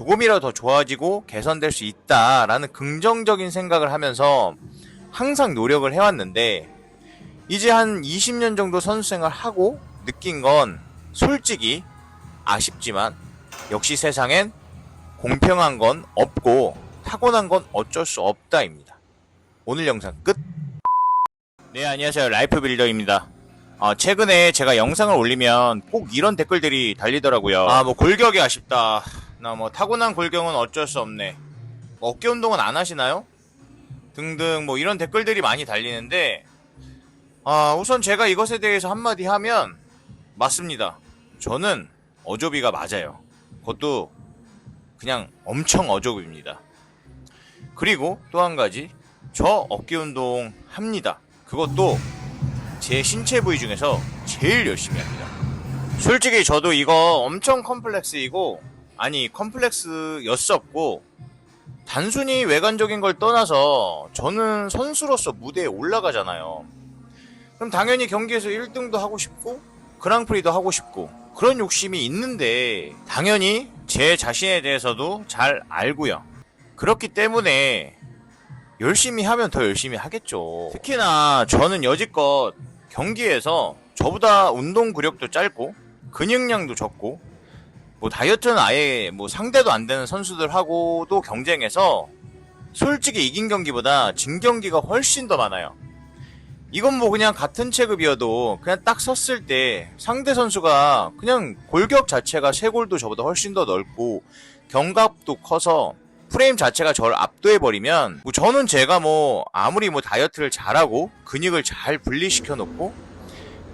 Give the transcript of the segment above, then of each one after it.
조금이라도 더 좋아지고 개선될 수 있다라는 긍정적인 생각을 하면서 항상 노력을 해왔는데, 이제 한 20년 정도 선수 생활 하고 느낀 건 솔직히 아쉽지만 역시 세상엔 공평한 건 없고 타고난 건 어쩔 수 없다입니다. 오늘 영상 끝. 네, 안녕하세요. 라이프 빌더입니다. 최근에 제가 영상을 올리면 꼭 이런 댓글들이 달리더라고요. 골격이 아쉽다. 나 타고난 골격은 어쩔 수 없네. 어깨 운동은 안 하시나요? 등등 이런 댓글들이 많이 달리는데, 우선 제가 이것에 대해서 한마디 하면, 맞습니다. 저는 어조비가 맞아요. 그것도 그냥 엄청 어조비입니다. 그리고 또 한 가지, 저 어깨 운동 합니다. 그것도 제 신체 부위 중에서 제일 열심히 합니다. 솔직히 저도 이거 엄청 컴플렉스이고, 컴플렉스였었고, 단순히 외관적인 걸 떠나서 저는 선수로서 무대에 올라가잖아요. 그럼 당연히 경기에서 1등도 하고 싶고 그랑프리도 하고 싶고 그런 욕심이 있는데, 당연히 제 자신에 대해서도 잘 알고요. 그렇기 때문에 열심히 하면 더 열심히 하겠죠. 특히나 저는 여지껏 경기에서 저보다 운동 구력도 짧고 근육량도 적고 다이어트는 아예 상대도 안 되는 선수들하고도 경쟁해서 솔직히 이긴 경기보다 진 경기가 훨씬 더 많아요. 이건 그냥 같은 체급이어도 그냥 딱 섰을 때 상대 선수가 그냥 골격 자체가 쇄골도 저보다 훨씬 더 넓고 견갑도 커서 프레임 자체가 저를 압도해버리면, 저는 제가 아무리 다이어트를 잘하고 근육을 잘 분리시켜 놓고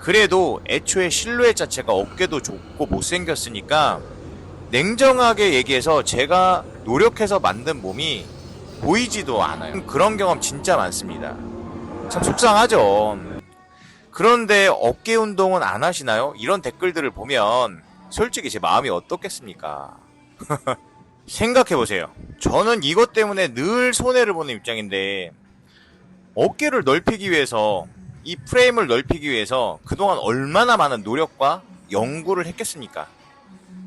그래도 애초에 실루엣 자체가 어깨도 좁고 못생겼으니까, 냉정하게 얘기해서 제가 노력해서 만든 몸이 보이지도 않아요. 그런 경험 진짜 많습니다. 참 속상하죠. 그런데 어깨 운동은 안 하시나요? 이런 댓글들을 보면 솔직히 제 마음이 어떻겠습니까? 생각해보세요. 저는 이것 때문에 늘 손해를 보는 입장인데, 어깨를 넓히기 위해서, 이 프레임을 넓히기 위해서 그동안 얼마나 많은 노력과 연구를 했겠습니까?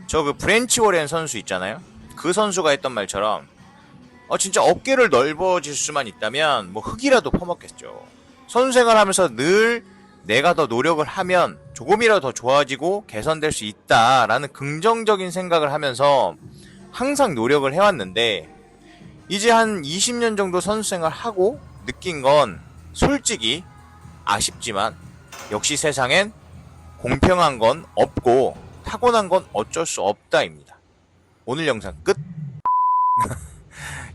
저 브랜치 워렌 선수 있잖아요? 그 선수가 했던 말처럼 진짜 어깨를 넓어질 수만 있다면 흙이라도 퍼먹겠죠. 선수 생활하면서 늘 내가 더 노력을 하면 조금이라도 더 좋아지고 개선될 수 있다라는 긍정적인 생각을 하면서 항상 노력을 해왔는데, 이제 한 20년 정도 선수 생활 하고 느낀 건 솔직히 아쉽지만 역시 세상엔 공평한 건 없고 타고난 건 어쩔 수 없다입니다. 오늘 영상 끝.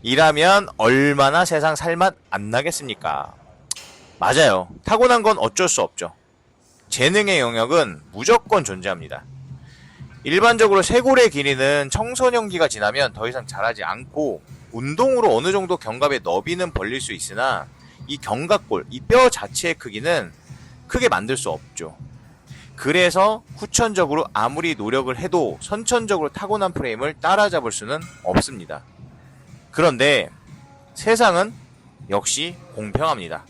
이라면 얼마나 세상 살맛 안 나겠습니까? 맞아요. 타고난 건 어쩔 수 없죠. 재능의 영역은 무조건 존재합니다. 일반적으로 쇄골의 길이는 청소년기가 지나면 더 이상 자라지 않고 운동으로 어느 정도 견갑의 너비는 벌릴 수 있으나, 이 견갑골, 이 뼈 자체의 크기는 크게 만들 수 없죠. 그래서 후천적으로 아무리 노력을 해도 선천적으로 타고난 프레임을 따라잡을 수는 없습니다. 그런데 세상은 역시 공평합니다.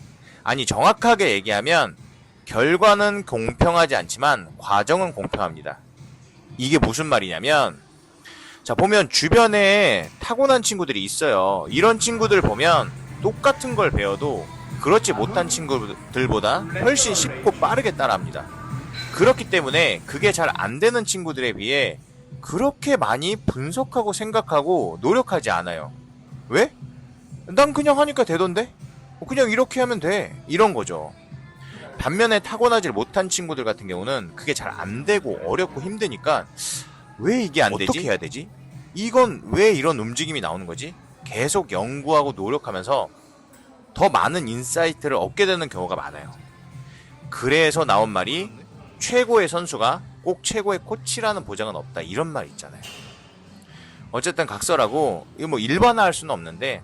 정확하게 얘기하면 결과는 공평하지 않지만 과정은 공평합니다. 이게 무슨 말이냐면, 보면 주변에 타고난 친구들이 있어요. 이런 친구들 보면 똑같은 걸 배워도 그렇지 못한 친구들보다 훨씬 쉽고 빠르게 따라합니다. 그렇기 때문에 그게 잘 안 되는 친구들에 비해 그렇게 많이 분석하고 생각하고 노력하지 않아요. 왜? 난 그냥 하니까 되던데? 그냥 이렇게 하면 돼. 이런 거죠. 반면에 타고나질 못한 친구들 같은 경우는 그게 잘 안 되고 어렵고 힘드니까, 왜 이게 안 되지? 어떻게 해야 되지? 이건 왜 이런 움직임이 나오는 거지? 계속 연구하고 노력하면서 더 많은 인사이트를 얻게 되는 경우가 많아요. 그래서 나온 말이, 최고의 선수가 꼭 최고의 코치라는 보장은 없다, 이런 말 있잖아요. 어쨌든 각설하고 이거 일반화할 수는 없는데,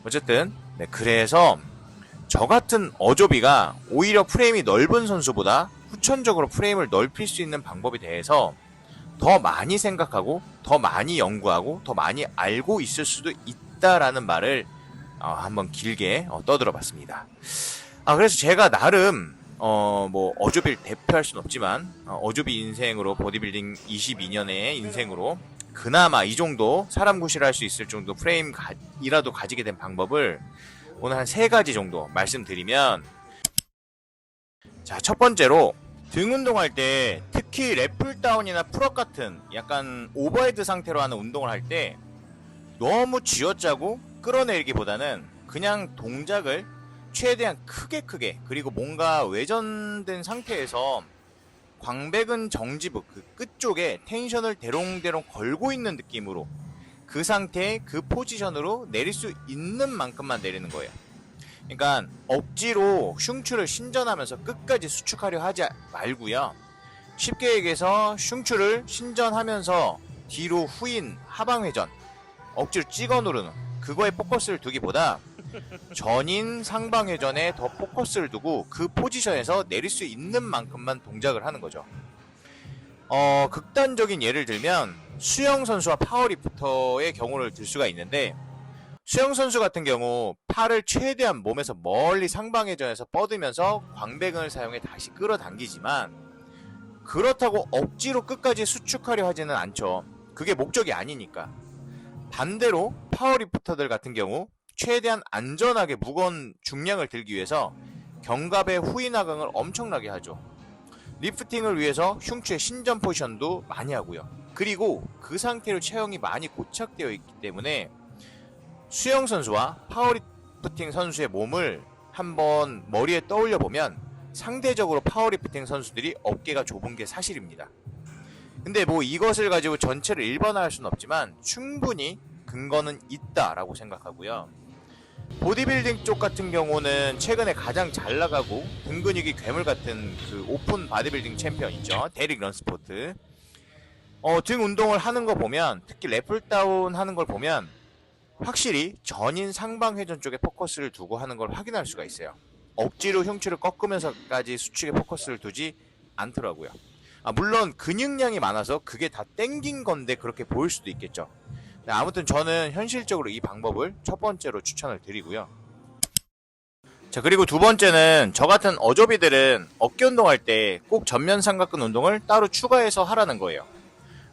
어쨌든 그래서 저 같은 어조비가 오히려 프레임이 넓은 선수보다 후천적으로 프레임을 넓힐 수 있는 방법에 대해서 더 많이 생각하고 더 많이 연구하고 더 많이 알고 있을 수도 있다라는 말을 한번 길게 떠들어 봤습니다. 그래서 제가 나름 뭐 어조비를 대표할 순 없지만 어조비 인생으로 보디빌딩 22년의 인생으로 그나마 이 정도 사람 구실할 수 있을 정도 프레임이라도 가지게 된 방법을 오늘 한 3가지 정도 말씀드리면, 자, 첫 번째로 등 운동할 때 특히 랩풀다운이나 풀업 같은 약간 오버헤드 상태로 하는 운동을 할 때 너무 쥐어짜고 끌어내리기보다는 그냥 동작을 최대한 크게 그리고 뭔가 외전된 상태에서 광배근 정지부 그 끝쪽에 텐션을 대롱대롱 걸고 있는 느낌으로 그 상태에 그 포지션으로 내릴 수 있는 만큼만 내리는 거예요. 그러니까 억지로 흉추를 신전하면서 끝까지 수축하려 하지 말고요. 쉽게 얘기해서 흉추를 신전하면서 뒤로 후인 하방회전 억지로 찍어 누르는 그거에 포커스를 두기보다 전인 상방회전에 더 포커스를 두고 그 포지션에서 내릴 수 있는 만큼만 동작을 하는 거죠. 극단적인 예를 들면 수영 선수와 파워리프터의 경우를 들 수가 있는데, 수영 선수 같은 경우 팔을 최대한 몸에서 멀리 상방회전에서 뻗으면서 광배근을 사용해 다시 끌어당기지만 그렇다고 억지로 끝까지 수축하려 하지는 않죠. 그게 목적이 아니니까. 반대로 파워리프터들 같은 경우 최대한 안전하게 무거운 중량을 들기 위해서 견갑의 후인 하강을 엄청나게 하죠. 리프팅을 위해서 흉추의 신전 포지션도 많이 하고요. 그리고 그 상태로 체형이 많이 고착되어 있기 때문에 수영 선수와 파워리프팅 선수의 몸을 한번 머리에 떠올려 보면 상대적으로 파워리프팅 선수들이 어깨가 좁은 게 사실입니다. 근데 뭐 이것을 가지고 전체를 일반화할 수는 없지만 충분히 근거는 있다라고 생각하고요. 보디빌딩 쪽 같은 경우는 최근에 가장 잘 나가고 등 근육이 괴물 같은 그 오픈 바디빌딩 챔피언 있죠, 데릭 런스포트. 등 운동을 하는 거 보면, 특히 랩풀다운 하는 걸 보면 확실히 전인 상방회전 쪽에 포커스를 두고 하는 걸 확인할 수가 있어요. 억지로 흉추를 꺾으면서까지 수축에 포커스를 두지 않더라고요. 물론 근육량이 많아서 그게 다 땡긴 건데 그렇게 보일 수도 있겠죠. 아무튼 저는 현실적으로 이 방법을 첫 번째로 추천을 드리고요. 자, 그리고 두 번째는 저 같은 어조비들은 어깨 운동할 때 꼭 전면 삼각근 운동을 따로 추가해서 하라는 거예요.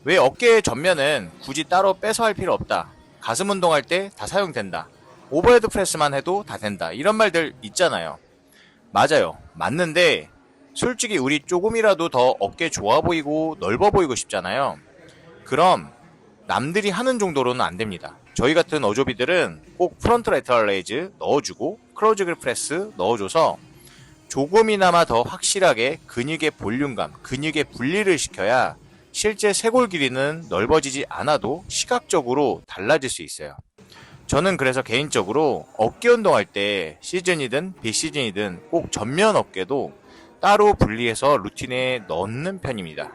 왜 어깨의 전면은 굳이 따로 빼서 할 필요 없다, 가슴 운동할 때 다 사용된다, 오버헤드 프레스만 해도 다 된다, 이런 말들 있잖아요. 맞아요. 맞는데 솔직히 우리 조금이라도 더 어깨 좋아 보이고 넓어 보이고 싶잖아요. 그럼 남들이 하는 정도로는 안 됩니다. 저희 같은 어조비들은 꼭 프론트 레터럴 레이즈 넣어주고 크로즈 그립 프레스 넣어줘서 조금이나마 더 확실하게 근육의 볼륨감, 근육의 분리를 시켜야 실제 쇄골 길이는 넓어지지 않아도 시각적으로 달라질 수 있어요. 저는 그래서 개인적으로 어깨 운동할 때 시즌이든 비시즌이든 꼭 전면 어깨도 따로 분리해서 루틴에 넣는 편입니다.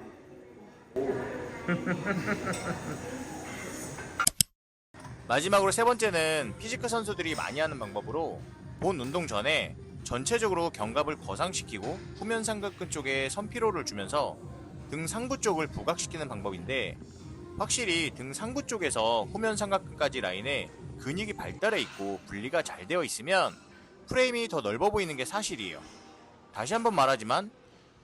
마지막으로 세 번째는 피지크 선수들이 많이 하는 방법으로 본 운동 전에 전체적으로 견갑을 거상시키고 후면 삼각근 쪽에 선피로를 주면서 등 상부 쪽을 부각시키는 방법인데, 확실히 등 상부 쪽에서 후면 삼각근까지 라인에 근육이 발달해 있고 분리가 잘 되어 있으면 프레임이 더 넓어 보이는 게 사실이에요. 다시 한번 말하지만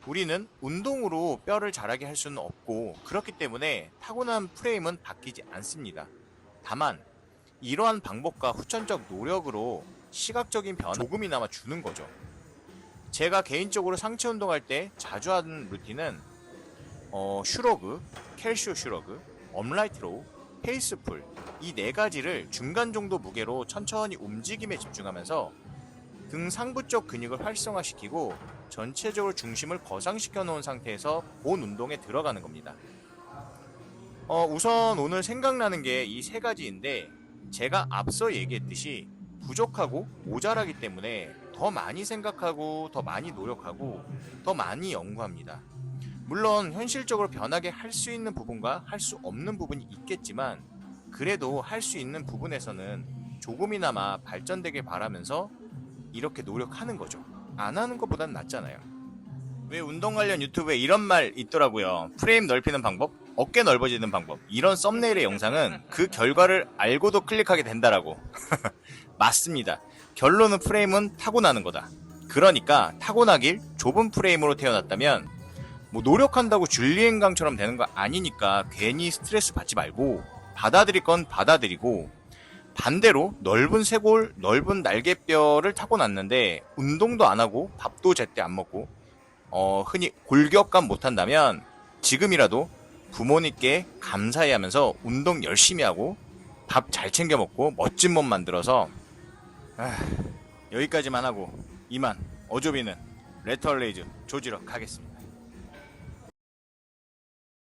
우리는 운동으로 뼈를 자라게 할 수는 없고, 그렇기 때문에 타고난 프레임은 바뀌지 않습니다. 다만 이러한 방법과 후천적 노력으로 시각적인 변화 조금이나마 주는 거죠. 제가 개인적으로 상체 운동할 때 자주 하는 루틴은 슈러그, 캘시오 슈러그, 업라이트 로우, 페이스풀, 이 4가지를 중간 정도 무게로 천천히 움직임에 집중하면서 등 상부 쪽 근육을 활성화시키고 전체적으로 중심을 거상시켜 놓은 상태에서 본 운동에 들어가는 겁니다. 우선 오늘 생각나는 게 이 3가지인데, 제가 앞서 얘기했듯이 부족하고 모자라기 때문에 더 많이 생각하고 더 많이 노력하고 더 많이 연구합니다. 물론 현실적으로 변하게 할 수 있는 부분과 할 수 없는 부분이 있겠지만, 그래도 할 수 있는 부분에서는 조금이나마 발전되길 바라면서 이렇게 노력하는 거죠. 안 하는 것보단 낫잖아요. 왜 운동 관련 유튜브에 이런 말 있더라고요. 프레임 넓히는 방법, 어깨 넓어지는 방법, 이런 썸네일의 영상은 그 결과를 알고도 클릭하게 된다라고. 맞습니다. 결론은 프레임은 타고나는 거다. 그러니까 타고나길 좁은 프레임으로 태어났다면 뭐 노력한다고 줄리엔강처럼 되는 거 아니니까 괜히 스트레스 받지 말고 받아들일 건 받아들이고, 반대로 넓은 쇄골, 넓은 날개뼈를 타고났는데 운동도 안 하고 밥도 제때 안 먹고 흔히 골격감 못 한다면 지금이라도 부모님께 감사해 하면서 운동 열심히 하고 밥 잘 챙겨 먹고 멋진 몸 만들어서 여기까지만 하고 이만 어조비는 레터레이즈 조지러 가겠습니다.